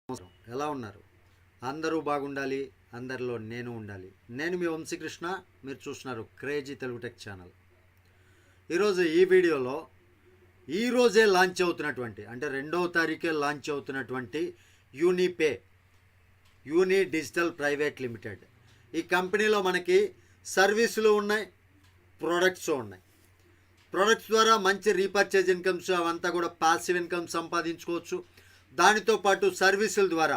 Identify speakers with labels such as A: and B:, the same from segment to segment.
A: నమస్కారం. ఎలా ఉన్నారు? అందరూ బాగుండాలి, అందరిలో నేను ఉండాలి. నేను మీ వంశీకృష్ణ. మీరు చూస్తున్నారు క్రేజీ తెలుగు టెక్ ఛానల్. ఈరోజు ఈ వీడియోలో ఈరోజే లాంచ్ అవుతున్నటువంటి, అంటే 2వ తారీఖే లాంచ్ అవుతున్నటువంటి యూని డిజిటల్ ప్రైవేట్ లిమిటెడ్. ఈ కంపెనీలో మనకి సర్వీసులు ఉన్నాయి, ప్రొడక్ట్స్ ఉన్నాయి. ప్రొడక్ట్స్ ద్వారా మంచి రీపర్చేజ్ ఇన్కమ్స్ అవంతా కూడా పాసివ్ ఇన్కమ్ సంపాదించుకోవచ్చు. దానితో పాటు సర్వీసుల ద్వారా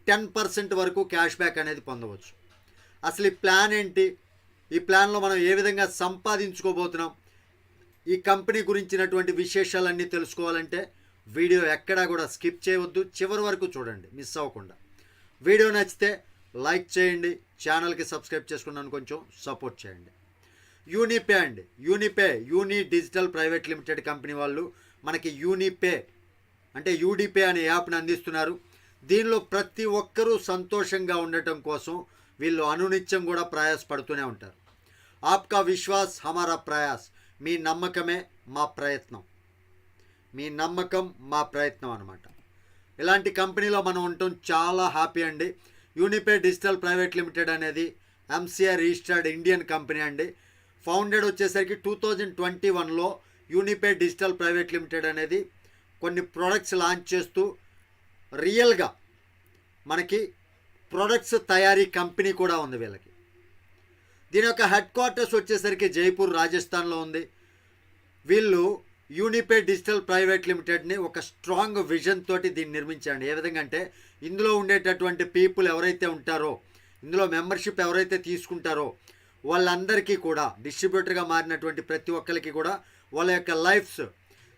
A: 10% వరకు క్యాష్ బ్యాక్ అనేది పొందవచ్చు. అసలు ఈ ప్లాన్ ఏంటి, ఈ ప్లాన్లో మనం ఏ విధంగా సంపాదించుకోబోతున్నాం, ఈ కంపెనీ గురించినటువంటి విశేషాలన్నీ తెలుసుకోవాలంటే వీడియో ఎక్కడా కూడా స్కిప్ చేయవద్దు, చివరి వరకు చూడండి మిస్ అవ్వకుండా. వీడియో నచ్చితే లైక్ చేయండి, ఛానల్కి సబ్స్క్రైబ్ చేసుకున్నాను కొంచెం సపోర్ట్ చేయండి. యూనిపే అండి, యూని డిజిటల్ ప్రైవేట్ లిమిటెడ్ కంపెనీ వాళ్ళు మనకి యూనిపే అంటే యూడిపే అనే యాప్ని అందిస్తున్నారు. దీనిలో ప్రతి ఒక్కరూ సంతోషంగా ఉండటం కోసం వీళ్ళు అనునిత్యం కూడా ప్రయాసపడుతూనే ఉంటారు. ఆప్కా విశ్వాస్ హమారా ప్రయాస్, మీ నమ్మకమే మా ప్రయత్నం, మీ నమ్మకం మా ప్రయత్నం అనమాట. ఇలాంటి కంపెనీలో మనం ఉండటం చాలా హ్యాపీ అండి. యూనిపే డిజిటల్ ప్రైవేట్ లిమిటెడ్ అనేది ఎంసీఐ రిజిస్టర్డ్ ఇండియన్ కంపెనీ అండి. ఫౌండెడ్ వచ్చేసరికి 2021లో యూనిపే డిజిటల్ ప్రైవేట్ లిమిటెడ్ అనేది కొన్ని ప్రొడక్ట్స్ లాంచ్ చేస్తూ రియల్గా మనకి ప్రొడక్ట్స్ తయారీ కంపెనీ కూడా ఉంది వీళ్ళకి. దీని యొక్క హెడ్ క్వార్టర్స్ వచ్చేసరికి జైపూర్ రాజస్థాన్లో ఉంది. వీళ్ళు యూనిపే డిజిటల్ ప్రైవేట్ లిమిటెడ్ని ఒక స్ట్రాంగ్ విజన్ తోటి దీన్ని నిర్మించండి. ఏ విధంగా అంటే ఇందులో ఉండేటటువంటి పీపుల్ ఎవరైతే ఉంటారో, ఇందులో మెంబర్షిప్ ఎవరైతే తీసుకుంటారో వాళ్ళందరికీ కూడా, డిస్ట్రిబ్యూటర్గా మారినటువంటి ప్రతి ఒక్కరికి కూడా వాళ్ళ యొక్క లైఫ్స్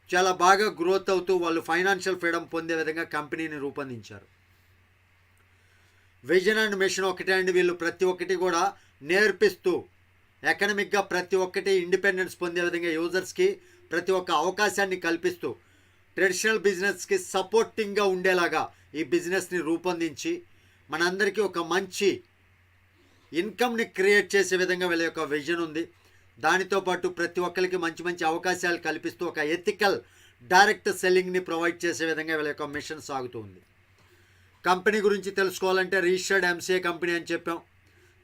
A: చాలా బాగా గ్రోత్ అవుతూ వాళ్ళు ఫైనాన్షియల్ ఫ్రీడమ్ పొందే విధంగా కంపెనీని రూపొందించారు. విజన్ అండ్ మిషన్ ఒకటే అండి. వీళ్ళు ప్రతి ఒక్కటి కూడా నేర్పిస్తూ ఎకనమిక్గా ప్రతి ఒక్కటి ఇండిపెండెన్స్ పొందే విధంగా యూజర్స్కి ప్రతి ఒక్క అవకాశాన్ని కల్పిస్తూ ట్రెడిషనల్ బిజినెస్కి సపోర్టింగ్గా ఉండేలాగా ఈ బిజినెస్ని రూపొందించి మనందరికీ ఒక మంచి ఇన్కమ్ని క్రియేట్ చేసే విధంగా వీళ్ళ యొక్క విజన్ ఉంది. దానితో పాటు ప్రతి ఒక్కరికి మంచి మంచి అవకాశాలు కల్పిస్తూ ఒక ఎథికల్ డైరెక్ట్ సెల్లింగ్ని ప్రొవైడ్ చేసే విధంగా వీళ్ళ యొక్క మిషన్ సాగుతూ ఉంది. కంపెనీ గురించి తెలుసుకోవాలంటే రిజిస్టర్డ్ ఎంసీఏ కంపెనీ అని చెప్పాం.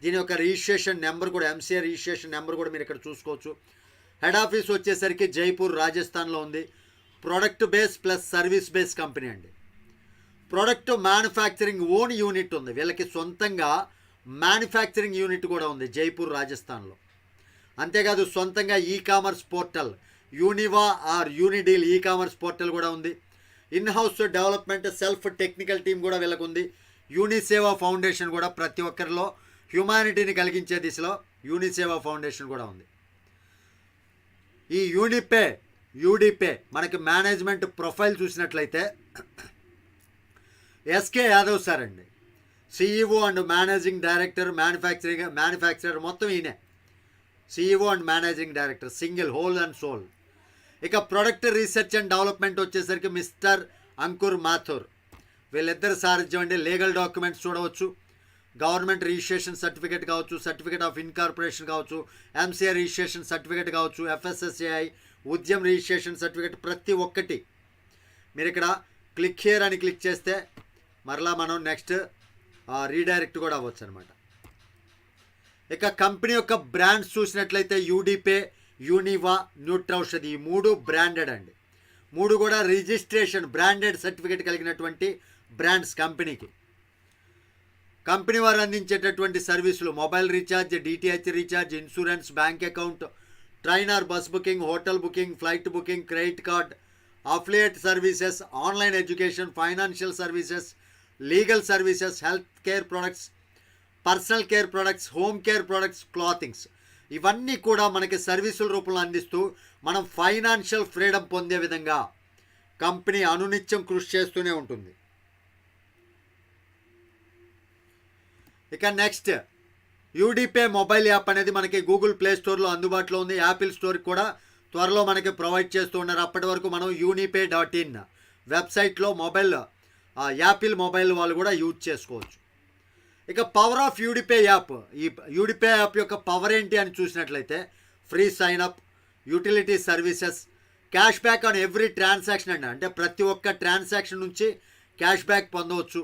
A: దీని యొక్క రిజిస్ట్రేషన్ నెంబర్ కూడా, ఎంసీఏ రిజిస్ట్రేషన్ నెంబర్ కూడా మీరు ఇక్కడ చూసుకోవచ్చు. హెడ్ ఆఫీస్ వచ్చేసరికి జైపూర్ రాజస్థాన్లో ఉంది. Product base plus service base company అండి. ప్రొడక్ట్ మ్యానుఫ్యాక్చరింగ్ ఓన్ యూనిట్ ఉంది వీళ్ళకి, సొంతంగా మ్యానుఫ్యాక్చరింగ్ యూనిట్ కూడా ఉంది జైపూర్ రాజస్థాన్లో. అంతేకాదు సొంతంగా e commerce portal Univa or Unideal e commerce portal కూడా ఉంది. In house development self technical team కూడా వీళ్ళకు ఉంది. యూనిసేవా ఫౌండేషన్ కూడా ప్రతి ఒక్కరిలో హ్యుమానిటీని కలిగించే దిశలో యూనిసేవా ఫౌండేషన్ కూడా ఉంది. ఈ యూడిపే మనకి మేనేజ్మెంట్ ప్రొఫైల్ చూసినట్లయితే ఎస్కే యాదవ్ సార్ అండి, CEO and managing director, manufacturer మొత్తం ఈయనే. CEO and managing director, single whole and sole. ఇక ప్రొడక్ట్ రీసెర్చ్ అండ్ డెవలప్మెంట్ వచ్చేసరికి మిస్టర్ అంకుర్ మాథూర్. వీళ్ళిద్దరు సారథ్యం అండి. లీగల్ డాక్యుమెంట్స్ చూడవచ్చు, గవర్నమెంట్ రిజిస్ట్రేషన్ సర్టిఫికేట్ కావచ్చు, సర్టిఫికేట్ ఆఫ్ ఇన్కార్పొరేషన్ కావచ్చు, ఎంసీఐ రిజిస్ట్రేషన్ సర్టిఫికేట్ కావచ్చు, ఎఫ్ఎస్ఎస్ఏఐ ఉద్యమ్ రిజిస్ట్రేషన్ సర్టిఫికేట్, ప్రతి ఒక్కటి మీరు ఇక్కడ క్లిక్ హియర్ అని క్లిక్ చేస్తే మరలా మనం నెక్స్ట్ రీడైరెక్ట్ కూడా అవ్వచ్చు అనమాట. ఇక కంపెనీ యొక్క బ్రాండ్స్ చూసినట్లయితే యూడిపే, యూనివా, న్యూట్రౌషధి, ఈ 3 బ్రాండెడ్ అండి. 3 కూడా రిజిస్ట్రేషన్ బ్రాండెడ్ సర్టిఫికేట్ కలిగినటువంటి బ్రాండ్స్ కంపెనీకి. కంపెనీ వారు అందించేటటువంటి సర్వీసులు mobile recharge, DTH recharge, insurance, bank account, train or bus booking, hotel booking, flight booking, credit card, affiliate services, online education, financial services, legal services, health care products, personal care products, home care products, clothings, ఇవన్నీ కూడా మనకి సర్వీసుల రూపంలో అందిస్తూ మనం financial freedom పొందే విధంగా company అనునిత్యం కృషి చేస్తూనే ఉంటుంది. ఇక నెక్స్ట్ యూడిపే మొబైల్ యాప్ అనేది మనకి గూగుల్ ప్లే స్టోర్లో అందుబాటులో ఉంది. యాపిల్ స్టోర్కి కూడా త్వరలో మనకి ప్రొవైడ్ చేస్తూ ఉన్నారు. అప్పటి వరకు మనం unipay.in వెబ్సైట్లో యాపిల్ మొబైల్ వాళ్ళు కూడా యూజ్ చేసుకోవచ్చు. ఇక పవర్ ఆఫ్ యూడిపే యాప్, ఈ యూడిపే యాప్ యొక్క పవర్ ఏంటి అని చూసినట్లయితే free sign-up, utility services, cash back on every transaction అండి. అంటే ప్రతి ఒక్క ట్రాన్సాక్షన్ నుంచి క్యాష్ బ్యాక్ పొందవచ్చు.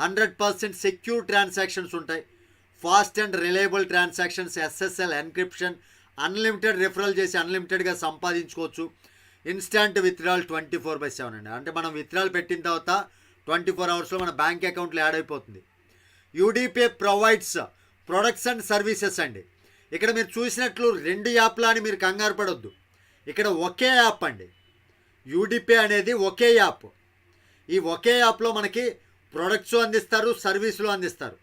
A: 100% సెక్యూర్ ట్రాన్సాక్షన్స్ ఉంటాయి, fast and reliable transactions, SSL encryption, unlimited referral చేసి అన్లిమిటెడ్గా సంపాదించుకోవచ్చు, ఇన్స్టాంట్ విత్డ్రాల్ 24/7 అండి. అంటే మనం విత్డ్రాల్ పెట్టిన తర్వాత 24 అవర్స్లో మన బ్యాంక్ అకౌంట్లో యాడ్ అయిపోతుంది. యూడిపిఐ ప్రొవైడ్స్ ప్రొడక్ట్స్ అండ్ సర్వీసెస్ అండి. ఇక్కడ మీరు చూసినట్లు 2 యాప్లు అని మీరు కంగారు పడొద్దు, ఇక్కడ ఒకే యాప్ అండి. యూడిపిఐ అనేది ఒకే యాప్. ఈ ఒకే యాప్లో మనకి ప్రొడక్ట్స్ అందిస్తారు, సర్వీసులు అందిస్తారు.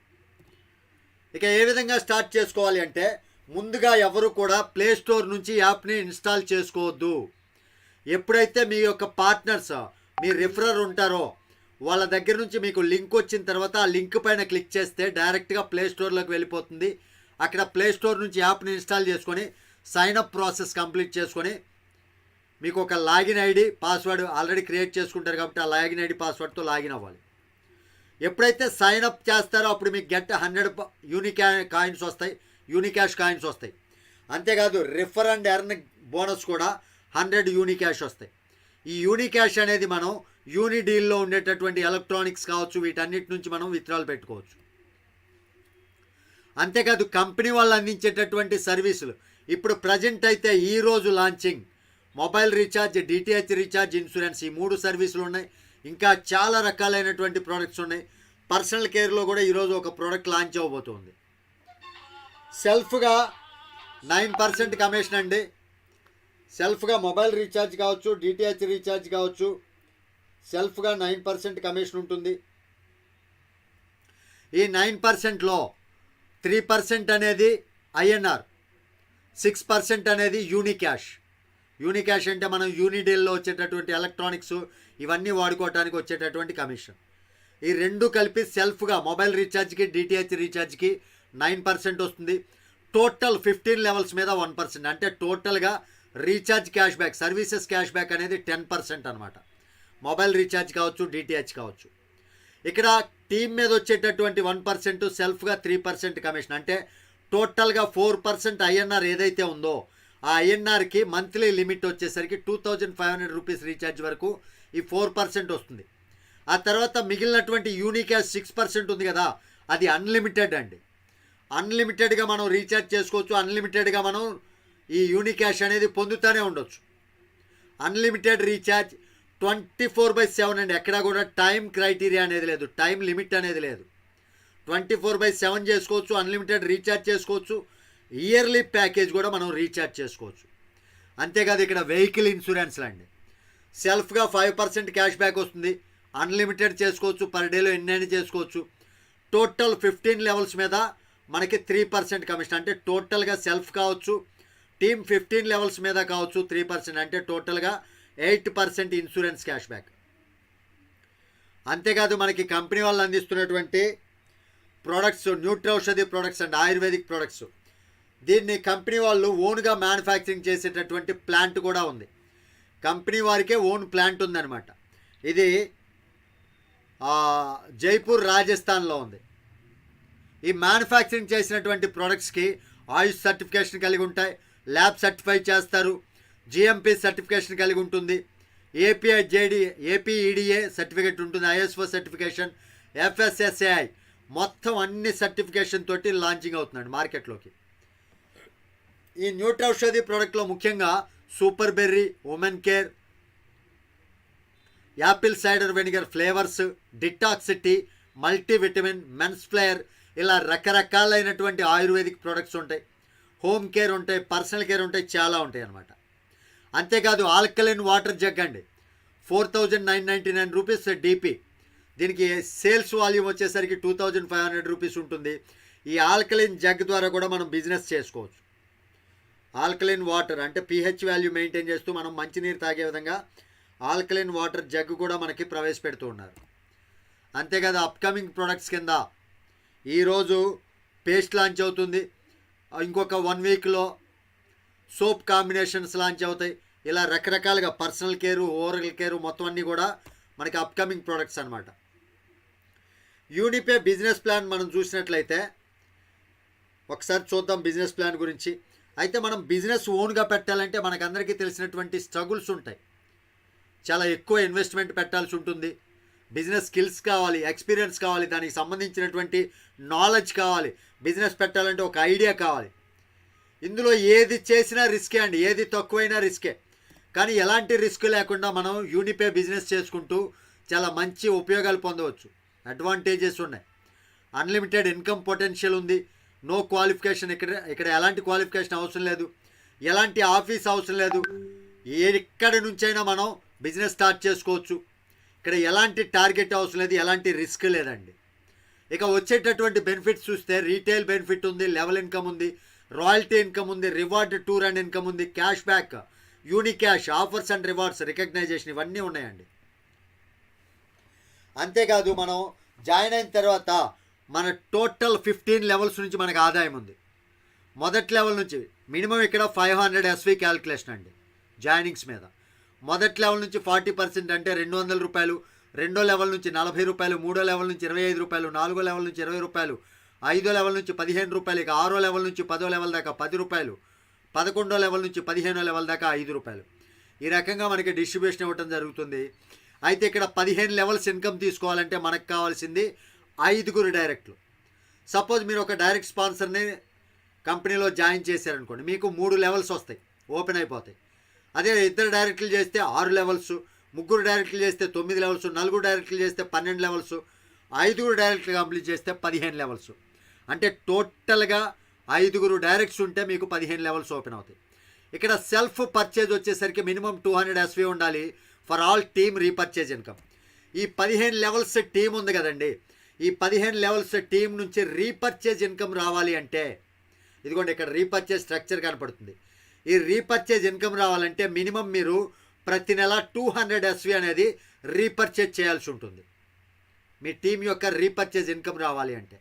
A: ఇక ఏ విధంగా స్టార్ట్ చేసుకోవాలి అంటే, ముందుగా ఎవరు కూడా ప్లే స్టోర్ నుంచి యాప్ని ఇన్స్టాల్ చేసుకోవద్దు. ఎప్పుడైతే మీ యొక్క పార్ట్నర్స్, మీ రిఫరర్ ఉంటారో వాళ్ళ దగ్గర నుంచి మీకు లింక్ వచ్చిన తర్వాత ఆ లింక్ పైన క్లిక్ చేస్తే డైరెక్ట్గా ప్లే స్టోర్లోకి వెళ్ళిపోతుంది. అక్కడ ప్లే స్టోర్ నుంచి యాప్ని ఇన్స్టాల్ చేసుకొని సైన్అప్ ప్రాసెస్ కంప్లీట్ చేసుకొని మీకు ఒక login ID password already create చేసుకుంటారు కాబట్టి ఆ లాగిన్ ఐడి పాస్వర్డ్తో లాగిన్ అవ్వాలి. ఎప్పుడైతే సైన్అప్ చేస్తారో అప్పుడు మీకు గెట్ 100 కాయిన్స్ వస్తాయి, యూనికాష్ కాయిన్స్ వస్తాయి. అంతేకాదు రిఫర్ అండ్ ఎర్న్ బోనస్ కూడా 100 యూనికాష్ వస్తాయి. ఈ యూనికాష్ అనేది మనం యూనిడీల్లో ఉండేటటువంటి ఎలక్ట్రానిక్స్ కావచ్చు, వీటన్నిటి నుంచి మనం విత్డ్రాల్ పెట్టుకోవచ్చు. అంతేకాదు కంపెనీ వాళ్ళు అందించేటటువంటి సర్వీసులు ఇప్పుడు ప్రజెంట్ అయితే ఈరోజు launching mobile recharge, DTH recharge, insurance, ఈ 3 సర్వీసులు ఉన్నాయి. ఇంకా చాలా రకాలైనటువంటి ప్రోడక్ట్స్ ఉన్నాయి. పర్సనల్ కేర్లో కూడా ఈరోజు ఒక ప్రోడక్ట్ లాంచ్ అవ్వబోతుంది. సెల్ఫ్గా 9% కమిషన్ అండి. సెల్ఫ్గా మొబైల్ రీఛార్జ్ కావచ్చు, డిటిహెచ్ రీఛార్జ్ కావచ్చు, సెల్ఫ్గా 9% కమిషన్ ఉంటుంది. ఈ 9%లో 3% అనేది ఐఎన్ఆర్, 6% అనేది యూనికాష్. యూనికాష్ అంటే మనం యూనిడీల్లో వచ్చేటటువంటి ఎలక్ట్రానిక్స్ ఇవన్నీ వాడుకోవడానికి వచ్చేటటువంటి కమిషన్. ఈ 2 కలిపి సెల్ఫ్గా మొబైల్ రీఛార్జ్కి, డిటిహెచ్ రీఛార్జ్కి 9% వస్తుంది. టోటల్ 15 లెవెల్స్ మీద 1%. అంటే టోటల్గా recharge cash back, services cash back అనేది 10% అనమాట. మొబైల్ రీఛార్జ్ కావచ్చు, డిటిహెచ్ కావచ్చు. ఇక్కడ టీమ్ మీద వచ్చేటటువంటి 1%, సెల్ఫ్గా 3% కమిషన్. అంటే టోటల్గా 4% ఐఎన్ఆర్ ఏదైతే ఉందో ఆ ఐఎన్ఆర్కి మంత్లీ లిమిట్ వచ్చేసరికి 2500 రూపీస్ రీఛార్జ్ వరకు ఈ 4% వస్తుంది. ఆ తర్వాత మిగిలినటువంటి యూనికాష్ 6% ఉంది కదా, అది అన్లిమిటెడ్ అండి. అన్లిమిటెడ్గా మనం రీఛార్జ్ చేసుకోవచ్చు, అన్లిమిటెడ్గా మనం ఈ యూనికాష్ అనేది పొందుతూనే ఉండొచ్చు. అన్లిమిటెడ్ రీఛార్జ్ 24/7 అండి. ఎక్కడా కూడా టైం క్రైటీరియా అనేది లేదు, టైం లిమిట్ అనేది లేదు. 24/7 చేసుకోవచ్చు, అన్లిమిటెడ్ రీఛార్జ్ చేసుకోవచ్చు. ఇయర్లీ ప్యాకేజ్ కూడా మనం రీఛార్జ్ చేసుకోవచ్చు. అంతేకాదు ఇక్కడ వెహికల్ ఇన్సూరెన్స్లు అండి. సెల్ఫ్గా 5% క్యాష్ బ్యాక్ వస్తుంది, అన్లిమిటెడ్ చేసుకోవచ్చు, పర్ డేలో ఎన్నైనా చేసుకోవచ్చు. టోటల్ 15 లెవెల్స్ మీద మనకి 3% కమిషన్. అంటే టోటల్గా సెల్ఫ్ కావచ్చు, టీమ్ 15 లెవెల్స్ మీద కావచ్చు 3%. అంటే టోటల్గా 8% ఇన్సూరెన్స్ క్యాష్ బ్యాక్. అంతేకాదు మనకి కంపెనీ వాళ్ళు అందిస్తున్నటువంటి products Nutraushadhi products and ayurvedic products, దీన్ని కంపెనీ వాళ్ళు ఓన్గా మ్యానుఫ్యాక్చరింగ్ చేసేటటువంటి ప్లాంట్ కూడా ఉంది. కంపెనీ వారికే ఓన్ ప్లాంట్ ఉందన్నమాట. ఇది జైపూర్ రాజస్థాన్లో ఉంది. ఈ మ్యానుఫ్యాక్చరింగ్ చేసినటువంటి ప్రోడక్ట్స్కి ఆయుష్ సర్టిఫికేషన్ కలిగి ఉంటాయి, ల్యాబ్ సర్టిఫై చేస్తారు, జిఎంపి సర్టిఫికేషన్ కలిగి ఉంటుంది, ఏపీఈడిఏ సర్టిఫికేట్ ఉంటుంది, ఐఎస్ఓ సర్టిఫికేషన్, ఎఫ్ఎస్ఎస్ఏఐ, మొత్తం అన్ని సర్టిఫికేషన్ తోటి లాంచింగ్ అవుతున్నాడు మార్కెట్లోకి. ఈ న్యూట్రౌషధి ప్రోడక్ట్లో ముఖ్యంగా super berry, women care, apple cider vinegar flavours, డిటాక్సిటీ, మల్టీవిటమిన్, మెన్స్ ఫ్లేయర్, ఇలా రకరకాలైనటువంటి ఆయుర్వేదిక్ ప్రోడక్ట్స్ ఉంటాయి. హోమ్ కేర్ ఉంటాయి, పర్సనల్ కేర్ ఉంటాయి, చాలా ఉంటాయి అన్నమాట. అంతేకాదు ఆల్కలైన్ వాటర్ జగ్ అండి, 4999 రూపీస్ డిపి. దీనికి సేల్స్ వాల్యూమ్ వచ్చేసరికి 2500 రూపీస్ ఉంటుంది. ఈ ఆల్కలైన్ జగ్ ద్వారా కూడా మనం బిజినెస్ చేసుకోవచ్చు. ఆల్కలైన్ వాటర్ అంటే pH వాల్యూ మెయింటైన్ చేస్తూ మనం మంచినీరు తాగే విధంగా ఆల్కలైన్ వాటర్ జగ్ కూడా మనకి ప్రవేశపెడుతూ ఉన్నారు. అంతేకాదు అప్కమింగ్ ప్రొడక్ట్స్ కింద ఈరోజు పేస్ట్ లాంచ్ అవుతుంది, ఇంకొక 1 వీక్లో సోప్ కాంబినేషన్స్ లాంచ్ అవుతాయి. ఇలా రకరకాలుగా పర్సనల్ కేరు, ఓరల్ కేరు మొత్తం అన్నీ కూడా మనకి అప్కమింగ్ ప్రొడక్ట్స్ అనమాట. యూనిపే బిజినెస్ ప్లాన్ మనం చూసినట్లయితే ఒకసారి చూద్దాం బిజినెస్ ప్లాన్ గురించి. అయితే మనం బిజినెస్ ఓన్గా పెట్టాలంటే మనకందరికీ తెలిసినటువంటి స్ట్రగుల్స్ ఉంటాయి. చాలా ఎక్కువ ఇన్వెస్ట్మెంట్ పెట్టాల్సి ఉంటుంది, బిజినెస్ స్కిల్స్ కావాలి, ఎక్స్పీరియన్స్ కావాలి, దానికి సంబంధించినటువంటి నాలెడ్జ్ కావాలి, బిజినెస్ పెట్టాలంటే ఒక ఐడియా కావాలి. ఇందులో ఏది చేసినా రిస్కే అండి, ఏది తక్కువైనా రిస్కే. కానీ ఎలాంటి రిస్క్ లేకుండా మనం యూనిపే బిజినెస్ చేసుకుంటూ చాలా మంచి ఉపయోగాలు పొందవచ్చు. అడ్వాంటేజెస్ ఉన్నాయి. అన్లిమిటెడ్ ఇన్కమ్ పొటెన్షియల్ ఉంది. నో క్వాలిఫికేషన్, ఇక్కడ ఎలాంటి క్వాలిఫికేషన్ అవసరం లేదు, ఎలాంటి ఆఫీస్ అవసరం లేదు. ఎక్కడి నుంచైనా మనం బిజినెస్ స్టార్ట్ చేసుకోవచ్చు. ఇక్కడ ఎలాంటి టార్గెట్ అవసరం లేదు, ఎలాంటి రిస్క్ లేదండి. ఇక వచ్చేటటువంటి బెనిఫిట్స్ చూస్తే రీటైల్ బెనిఫిట్ ఉంది, లెవెల్ ఇన్కమ్ ఉంది, రాయల్టీ ఇన్కమ్ ఉంది, రివార్డ్ టూర్ అండ్ ఇన్కమ్ ఉంది, cash back, unique cash, offers and rewards, recognition ఇవన్నీ ఉన్నాయండి. అంతేకాదు మనం జాయిన్ అయిన తర్వాత మన టోటల్ 15 లెవెల్స్ నుంచి మనకు ఆదాయం ఉంది. మొదటి లెవెల్ నుంచి మినిమం ఇక్కడ 500 SV క్యాల్కులేషన్ అండి జాయినింగ్స్ మీద. మొదటి లెవెల్ నుంచి 40% అంటే 200 రూపాయలు, రెండో లెవెల్ నుంచి 40 రూపాయలు, మూడో లెవెల్ నుంచి 25 రూపాయలు, నాలుగో లెవెల్ నుంచి 20 రూపాయలు, ఐదో లెవెల్ నుంచి 15 రూపాయలు, ఇక ఆరో లెవెల్ నుంచి 10ో లెవెల్ దాకా 10 రూపాయలు, 11ో లెవెల్ నుంచి 15ో లెవెల్ దాకా 5 రూపాయలు. ఈ రకంగా మనకి డిస్ట్రిబ్యూషన్ ఇవ్వటం జరుగుతుంది. అయితే ఇక్కడ 15 లెవెల్స్ ఇన్కమ్ తీసుకోవాలంటే మనకు కావాల్సింది 5 డైరెక్ట్లు. సపోజ్ మీరు ఒక డైరెక్ట్ స్పాన్సర్ని కంపెనీలో జాయిన్ చేశారనుకోండి, మీకు 3 లెవెల్స్ వస్తాయి, ఓపెన్ అయిపోతాయి. అదే 2 డైరెక్ట్లు చేస్తే 6 లెవెల్స్, 3 డైరెక్ట్లు చేస్తే 9 లెవెల్స్, 4 డైరెక్ట్లు చేస్తే 12 లెవెల్స్, 5 డైరెక్ట్లు కంప్లీట్ చేస్తే 15 లెవెల్స్. అంటే టోటల్గా 5 డైరెక్ట్స్ ఉంటే మీకు 15 లెవెల్స్ ఓపెన్ అవుతాయి. ఇక్కడ సెల్ఫ్ పర్చేజ్ వచ్చేసరికి మినిమం 200 SV ఉండాలి for all team repurchase income. ఈ 15 లెవెల్స్ టీం ఉంది కదండి, ఈ 15 లెవెల్స్ టీం నుంచి రీపర్చేజ్ ఇన్కమ్ రావాలి అంటే, ఇదిగోండి ఇక్కడ రీపర్చేజ్ స్ట్రక్చర్ కనపడుతుంది. ఈ రీపర్చేజ్ ఇన్కమ్ రావాలంటే మినిమం మీరు ప్రతి నెల 200 SV అనేది రీపర్చేజ్ చేయాల్సి ఉంటుంది మీ టీం యొక్క రీపర్చేజ్ ఇన్కమ్ రావాలి అంటే.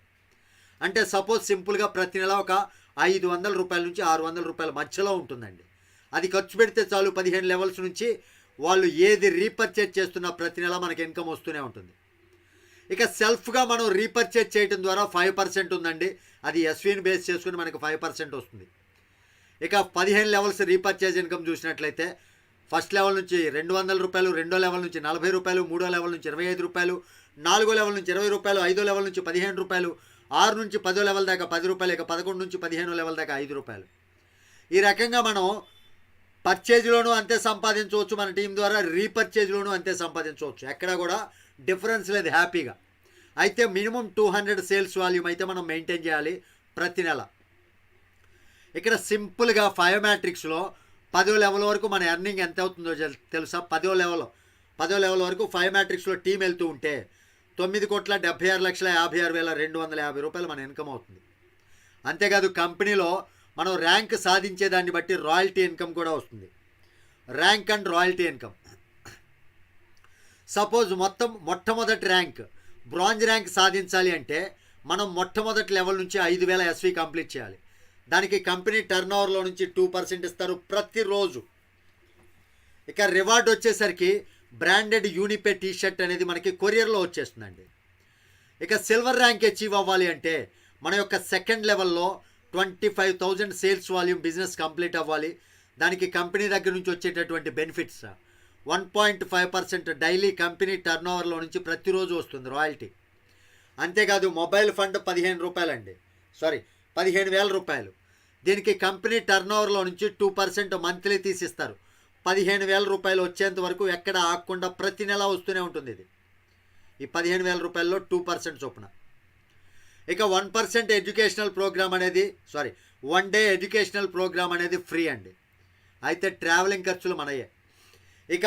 A: అంటే సపోజ్ సింపుల్గా ప్రతి నెల ఒక 500 రూపాయల నుంచి 600 రూపాయల మధ్యలో ఉంటుందండి. అది ఖర్చు పెడితే చాలు, 15 లెవెల్స్ నుంచి వాళ్ళు ఏది రీపర్చేజ్ చేస్తున్నా ప్రతి నెల మనకి ఇన్కమ్ వస్తూనే ఉంటుంది. ఇక సెల్ఫ్గా మనం రీపర్చేజ్ చేయడం ద్వారా 5% ఉందండి, అది ఎస్వీని బేస్ చేసుకుని మనకి 5% వస్తుంది. ఇక 15 లెవెల్స్ రీపర్చేజ్ ఇన్కమ్ చూసినట్లయితే ఫస్ట్ లెవెల్ నుంచి 200 రూపాయలు, రెండో లెవెల్ నుంచి 40 రూపాయలు, మూడో లెవెల్ నుంచి 25 రూపాయలు, నాలుగో లెవెల్ నుంచి 20 రూపాయలు, ఐదో లెవెల్ నుంచి 15 రూపాయలు, 6 నుంచి 10ో లెవెల్ దాకా 10 రూపాయలు, ఇక 11 నుంచి 15ో లెవెల్ దాకా 5 రూపాయలు. ఈ రకంగా మనం పర్చేజ్లోనూ అంతే సంపాదించవచ్చు, మన టీం ద్వారా రీపర్చేజ్లోనూ అంతే సంపాదించవచ్చు, ఎక్కడ కూడా డిఫరెన్స్ లేదు, హ్యాపీగా. అయితే మినిమం 200 సేల్స్ వాల్యూమ్ అయితే మనం మెయింటైన్ చేయాలి ప్రతి నెల. ఇక్కడ సింపుల్గా 5 మ్యాట్రిక్స్లో 10ో లెవెల్ వరకు మన ఎర్నింగ్ ఎంత అవుతుందో తెలుసా? 10ో లెవెల్ వరకు 5 మ్యాట్రిక్స్లో టీం వెళ్తూ ఉంటే 9,76,56,250 రూపాయలు మన ఇన్కమ్ అవుతుంది. అంతేకాదు కంపెనీలో మనం ర్యాంక్ సాధించేదాన్ని బట్టి రాయల్టీ ఇన్కమ్ కూడా వస్తుంది, rank and royalty income. Suppose మొట్టమొదటి ర్యాంక్ బ్రాంజ్ ర్యాంక్ సాధించాలి అంటే మనం మొట్టమొదటి లెవెల్ నుంచి 5,000 SV కంప్లీట్ చేయాలి. దానికి కంపెనీ టర్న్ ఓవర్లో నుంచి 2% ఇస్తారు ప్రతిరోజు. ఇక రివార్డ్ వచ్చేసరికి బ్రాండెడ్ యూనిపే టీషర్ట్ అనేది మనకి కొరియర్లో వచ్చేస్తుందండి. ఇక సిల్వర్ ర్యాంక్ అచీవ్ అవ్వాలి అంటే మన యొక్క సెకండ్ లెవెల్లో 25,000 సేల్స్ వాల్యూమ్ బిజినెస్ కంప్లీట్ అవ్వాలి. దానికి కంపెనీ దగ్గర నుంచి వచ్చేటటువంటి బెనిఫిట్స్ 1.5% డైలీ కంపెనీ టర్న్ ఓవర్లో నుంచి ప్రతిరోజు వస్తుంది రాయల్టీ. అంతేకాదు మొబైల్ ఫండ్ 15 రూపాయలండి, 15,000 రూపాయలు. దీనికి కంపెనీ టర్న్ ఓవర్లో నుంచి 2% మంత్లీ తీసిస్తారు. 15,000 రూపాయలు వచ్చేంత వరకు ఎక్కడ ఆగకుండా ప్రతి నెల వస్తూనే ఉంటుంది. ఇది ఈ 15,000 రూపాయల్లో 2% చొప్పున. ఇక 1% ఎడ్యుకేషనల్ ప్రోగ్రామ్ అనేది 1 డే ఎడ్యుకేషనల్ ప్రోగ్రామ్ అనేది ఫ్రీ అండి. అయితే ట్రావెలింగ్ ఖర్చులు మనయే. ఇక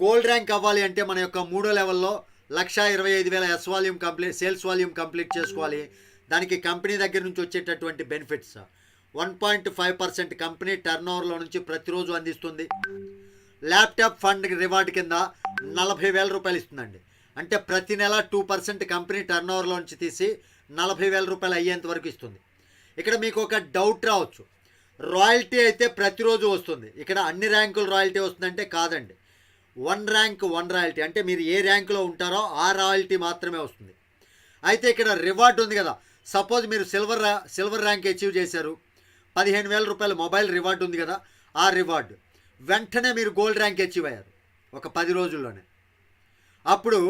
A: గోల్డ్ ర్యాంక్ అవ్వాలి అంటే మన యొక్క 3ో లెవెల్లో 1,25,000 సేల్స్ వాల్యూమ్ కంప్లీట్ చేసుకోవాలి. దానికి కంపెనీ దగ్గర నుంచి వచ్చేటటువంటి బెనిఫిట్స్ 1.5% కంపెనీ టర్న్ ఓవర్లో నుంచి ప్రతిరోజు అందిస్తుంది. ల్యాప్టాప్ ఫండ్ రివార్డ్ కింద 40,000 రూపాయలు ఇస్తుందండి. అంటే ప్రతి నెల 2% కంపెనీ టర్న్ ఓవర్లో నుంచి తీసి 40,000 రూపాయలు అయ్యేంత వరకు ఇస్తుంది. ఇక్కడ మీకు ఒక డౌట్ రావచ్చు, రాయల్టీ అయితే ప్రతిరోజు వస్తుంది, ఇక్కడ అన్ని ర్యాంకులు రాయల్టీ వస్తుందంటే కాదండి. 1 ర్యాంక్ 1 రాయల్టీ, అంటే మీరు ఏ ర్యాంకులో ఉంటారో ఆ రాయల్టీ మాత్రమే వస్తుంది. అయితే ఇక్కడ రివార్డ్ ఉంది కదా, సపోజ్ మీరు సిల్వర్ ర్యాంక్ అచీవ్ చేశారు, 15,000 రూపాయల మొబైల్ రివార్డ్ ఉంది కదా, ఆ రివార్డ్ వెంటనే మీరు గోల్డ్ ర్యాంక్ అచీవ్ అయ్యారు ఒక 10 రోజుల్లోనే. అప్పుడు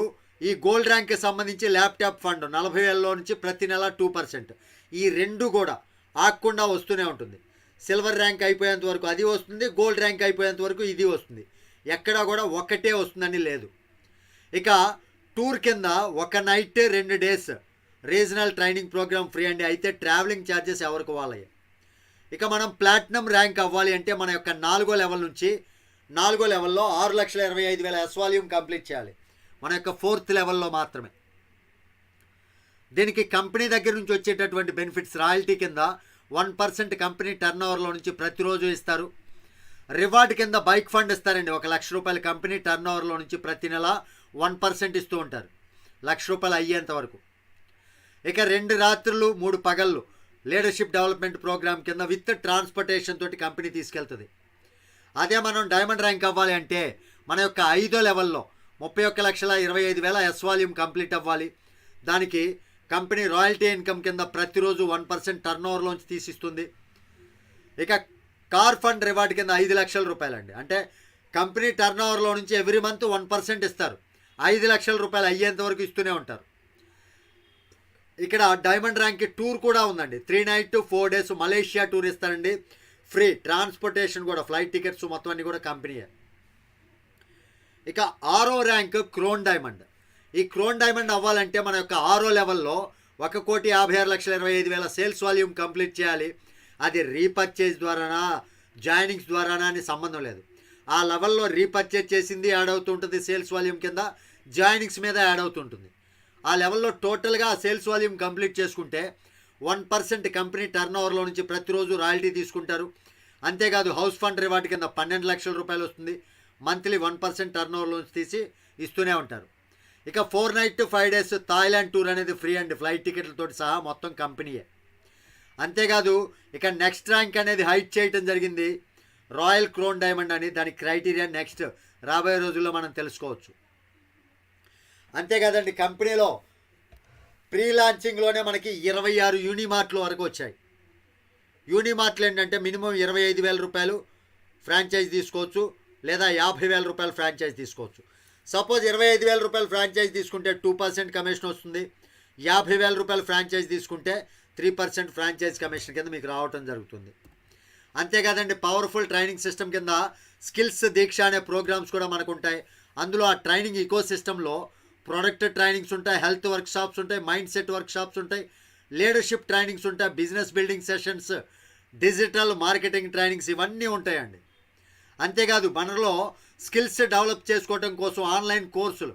A: ఈ గోల్డ్ ర్యాంక్కి సంబంధించి ల్యాప్టాప్ ఫండ్ 40,000లో నుంచి ప్రతి నెల 2%. ఈ రెండు కూడా ఆగకుండా వస్తూనే ఉంటుంది. సిల్వర్ ర్యాంక్ అయిపోయేంత వరకు అది వస్తుంది, గోల్డ్ ర్యాంక్ అయిపోయేంత వరకు ఇది వస్తుంది. ఎక్కడా కూడా ఒకటే వస్తుందని లేదు. ఇక టూర్ కింద ఒక night 2 days regional training programme free అండి. అయితే ట్రావెలింగ్ ఛార్జెస్ ఎవరికి వాళ్ళే. ఇక మనం ప్లాటినం ర్యాంక్ అవ్వాలి అంటే మన యొక్క 4వ లెవెల్ నుంచి 4వ లెవెల్లో 6,25,000 ఎస్ వాల్యూమ్ కంప్లీట్ చేయాలి. మన యొక్క 4th లెవెల్లో మాత్రమే. దీనికి కంపెనీ దగ్గర నుంచి వచ్చేటటువంటి బెనిఫిట్స్ రాయల్టీ కింద 1% కంపెనీ టర్న్ ఓవర్లో నుంచి ప్రతిరోజు ఇస్తారు. రివార్డ్ కింద బైక్ ఫండ్ ఇస్తారండి. 1,00,000 రూపాయలు కంపెనీ టర్న్ ఓవర్లో నుంచి ప్రతి నెల 1% ఇస్తూ ఉంటారు, ₹1,00,000 అయ్యేంత వరకు. ఇక 2 రాత్రులు 3 పగళ్ళు లీడర్షిప్ డెవలప్మెంట్ ప్రోగ్రామ్ కింద విత్ ట్రాన్స్పోర్టేషన్ తోటి కంపెనీ తీసుకెళ్తుంది. అదే మనం డైమండ్ ర్యాంక్ అవ్వాలి అంటే మన యొక్క 5వ లెవెల్లో 31,25,000 ఎస్ వాల్యూమ్ కంప్లీట్ అవ్వాలి. దానికి కంపెనీ రాయల్టీ ఇన్కమ్ కింద ప్రతిరోజు 1% టర్న్ ఓవర్లోంచి తీసిస్తుంది. ఇక కార్ ఫండ్ రివార్డ్ కింద 5,00,000 రూపాయలండి. అంటే కంపెనీ టర్న్ ఓవర్లో నుంచి ఎవ్రీ మంత్ 1% ఇస్తారు. 5,00,000 రూపాయలు అయ్యేంత వరకు ఇస్తూనే ఉంటారు. ఇక్కడ డైమండ్ ర్యాంక్కి టూర్ కూడా ఉందండి. 3 నైట్ 4 డేస్ మలేషియా టూర్ ఇస్తారండి. ఫ్రీ ట్రాన్స్పోర్టేషన్ కూడా, ఫ్లైట్ టికెట్స్ మొత్తం అన్నీ కూడా కంపెనీయే. ఇక 6వ ర్యాంక్ క్రోన్ డైమండ్. ఈ క్రోన్ డైమండ్ అవ్వాలంటే మన యొక్క 6వ లెవెల్లో 1,56,25,000 సేల్స్ వాల్యూమ్ కంప్లీట్ చేయాలి. అది రీపర్చేజ్ ద్వారానా జాయినింగ్స్ ద్వారానా అని సంబంధం లేదు. ఆ లెవెల్లో రీపర్చేజ్ చేసింది యాడ్ అవుతుంటుంది సేల్స్ వాల్యూమ్ కింద, జాయినింగ్స్ మీద యాడ్ అవుతుంటుంది. ఆ లెవెల్లో టోటల్గా సేల్స్ వాల్యూమ్ కంప్లీట్ చేసుకుంటే 1% కంపెనీ టర్న్ ఓవర్లో నుంచి ప్రతిరోజు రాయల్టీ తీసుకుంటారు. అంతేకాదు హౌస్ ఫండ్ రివార్డ్ కింద 12,00,000 రూపాయలు వస్తుంది. మంత్లీ 1% టర్న్ ఓవర్లో నుంచి తీసి ఇస్తూనే ఉంటారు. ఇక 4 నైట్ 5 డేస్ థాయిలాండ్ టూర్ అనేది ఫ్రీ అండి, ఫ్లైట్ టికెట్లతో సహా మొత్తం కంపెనీయే. అంతేకాదు ఇక నెక్స్ట్ ర్యాంక్ అనేది హైట్ చేయటం జరిగింది, రాయల్ క్రోన్ డైమండ్ అని. దాని క్రైటీరియా నెక్స్ట్ రాబోయే రోజుల్లో మనం తెలుసుకోవచ్చు. అంతేకాదండి కంపెనీలో ప్రీ లాంచింగ్లోనే మనకి 26 యూనిమార్ట్లు వరకు వచ్చాయి. యూనిమార్ట్లు ఏంటంటే మినిమం 25,000 రూపాయలు ఫ్రాంచైజ్ తీసుకోవచ్చు, లేదా 50,000 రూపాయలు ఫ్రాంచైజ్ తీసుకోవచ్చు. సపోజ్ 25,000 రూపాయలు ఫ్రాంచైజ్ తీసుకుంటే 2% కమిషన్ వస్తుంది. 50,000 రూపాయలు ఫ్రాంచైజ్ తీసుకుంటే 3% ఫ్రాంచైజ్ కమిషన్ కింద మీకు రావటం జరుగుతుంది. అంతేకాదండి పవర్ఫుల్ ట్రైనింగ్ సిస్టమ్ కింద స్కిల్స్ దీక్ష అనే ప్రోగ్రామ్స్ కూడా మనకు ఉంటాయి. అందులో ఆ ట్రైనింగ్ ఈకో సిస్టంలో ప్రొడక్ట్ ట్రైనింగ్స్ ఉంటాయి, హెల్త్ వర్క్ షాప్స్ ఉంటాయి, మైండ్ సెట్ వర్క్ షాప్స్ ఉంటాయి, లీడర్షిప్ ట్రైనింగ్స్ ఉంటాయి, business building sessions, digital marketing trainings ఇవన్నీ ఉంటాయండి. అంతేకాదు మనలో స్కిల్స్ డెవలప్ చేసుకోవడం కోసం ఆన్లైన్ కోర్సులు,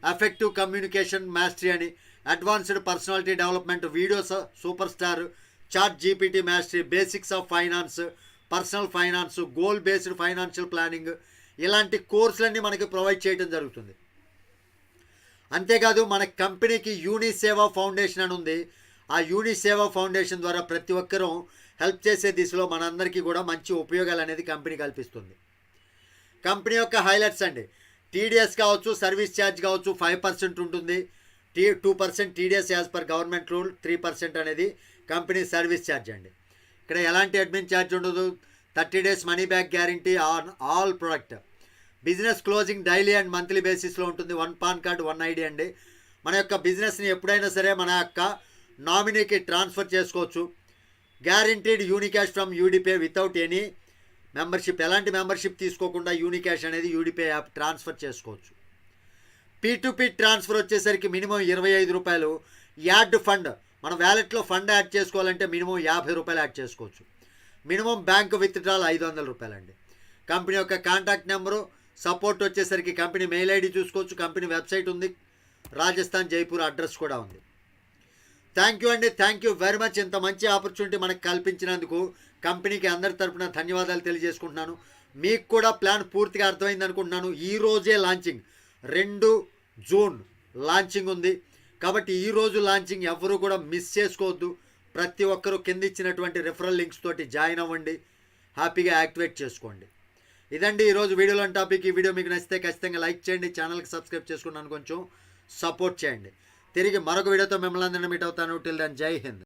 A: ఎఫెక్టివ్ కమ్యూనికేషన్ మాస్టరీ అని, advanced personality development, videos super star, chat GPT mastery, basics of finance, personal finance, goal based financial planning, ఇలాంటి కోర్సులన్నీ మనకి ప్రొవైడ్ చేయడం జరుగుతుంది. అంతేకాదు మన కంపెనీకి యూనిసేవా ఫౌండేషన్ అని ఉంది. ఆ యూనిసేవా ఫౌండేషన్ ద్వారా ప్రతి ఒక్కరూ హెల్ప్ చేసే దిశలో మనందరికీ కూడా మంచి ఉపయోగాలు అనేది కంపెనీ కల్పిస్తుంది. కంపెనీ యొక్క హైలైట్స్ అండి, టీడీఎస్ కావచ్చు, సర్వీస్ ఛార్జ్ కావచ్చు 5% ఉంటుంది. 2% TDS as per government rule, 3% అనేది కంపెనీ సర్వీస్ ఛార్జ్ అండి. ఇక్కడ ఎలాంటి అడ్మిన్ ఛార్జ్ ఉండదు. 30 days money back guarantee on all product. Business closing daily and monthly బేసిస్లో ఉంటుంది. 1 పాన్ కార్డు 1 ఐడి అండి. మన యొక్క బిజినెస్ని ఎప్పుడైనా సరే మన యొక్క నామినీకి ట్రాన్స్ఫర్ చేసుకోవచ్చు. గ్యారంటీడ్ యూనిక్యాష్ ఫ్రమ్ యూడిపే వితౌట్ ఎనీ మెంబర్షిప్, ఎలాంటి మెంబర్షిప్ తీసుకోకుండా యూనిక్యాష్ అనేది యూడిపే యాప్ ట్రాన్స్ఫర్ చేసుకోవచ్చు. P2P ట్రాన్స్ఫర్ వచ్చేసరికి మినిమం 25 రూపాయలు. యాడ్ ఫండ్, మన వ్యాలెట్లో ఫండ్ యాడ్ చేసుకోవాలంటే మినిమం 50 రూపాయలు యాడ్ చేసుకోవచ్చు. మినిమం బ్యాంక్ విత్డ్రాల్ 500 రూపాయలు అండి. కంపెనీ యొక్క కాంటాక్ట్ నెంబరు, సపోర్ట్ వచ్చేసరికి కంపెనీ మెయిల్ ఐడి చూసుకోవచ్చు. కంపెనీ వెబ్సైట్ ఉంది, రాజస్థాన్ జైపూర్ అడ్రస్ కూడా ఉంది. థ్యాంక్ యూ అండి, థ్యాంక్ యూ వెరీ మచ్. ఇంత మంచి ఆపర్చునిటీ మనకు కల్పించినందుకు కంపెనీకి అందరి తరపున ధన్యవాదాలు తెలియజేసుకుంటున్నాను. మీకు కూడా ప్లాన్ పూర్తిగా అర్థమైంది అనుకుంటున్నాను. ఈరోజే లాంచింగ్, 2 జూన్ లాంచింగ్ ఉంది కాబట్టి ఈరోజు లాంచింగ్ ఎవరు కూడా మిస్ చేసుకోవద్దు. ప్రతి ఒక్కరూ కింద ఇచ్చినటువంటి రిఫరల్ లింక్స్ తోటి జాయిన్ అవ్వండి, హ్యాపీగా యాక్టివేట్ చేసుకోండి. ఇదండి ఈరోజు వీడియోలోని టాపిక్. ఈ వీడియో మీకు నచ్చితే ఖచ్చితంగా లైక్ చేయండి, ఛానల్కి సబ్స్క్రైబ్ చేసుకున్నాను కొంచెం సపోర్ట్ చేయండి. తిరిగి మరొక వీడియోతో మిమ్మల్ని అందరినీ మీట్ అవుతాను. టిల్ దెన్ జై హింద్.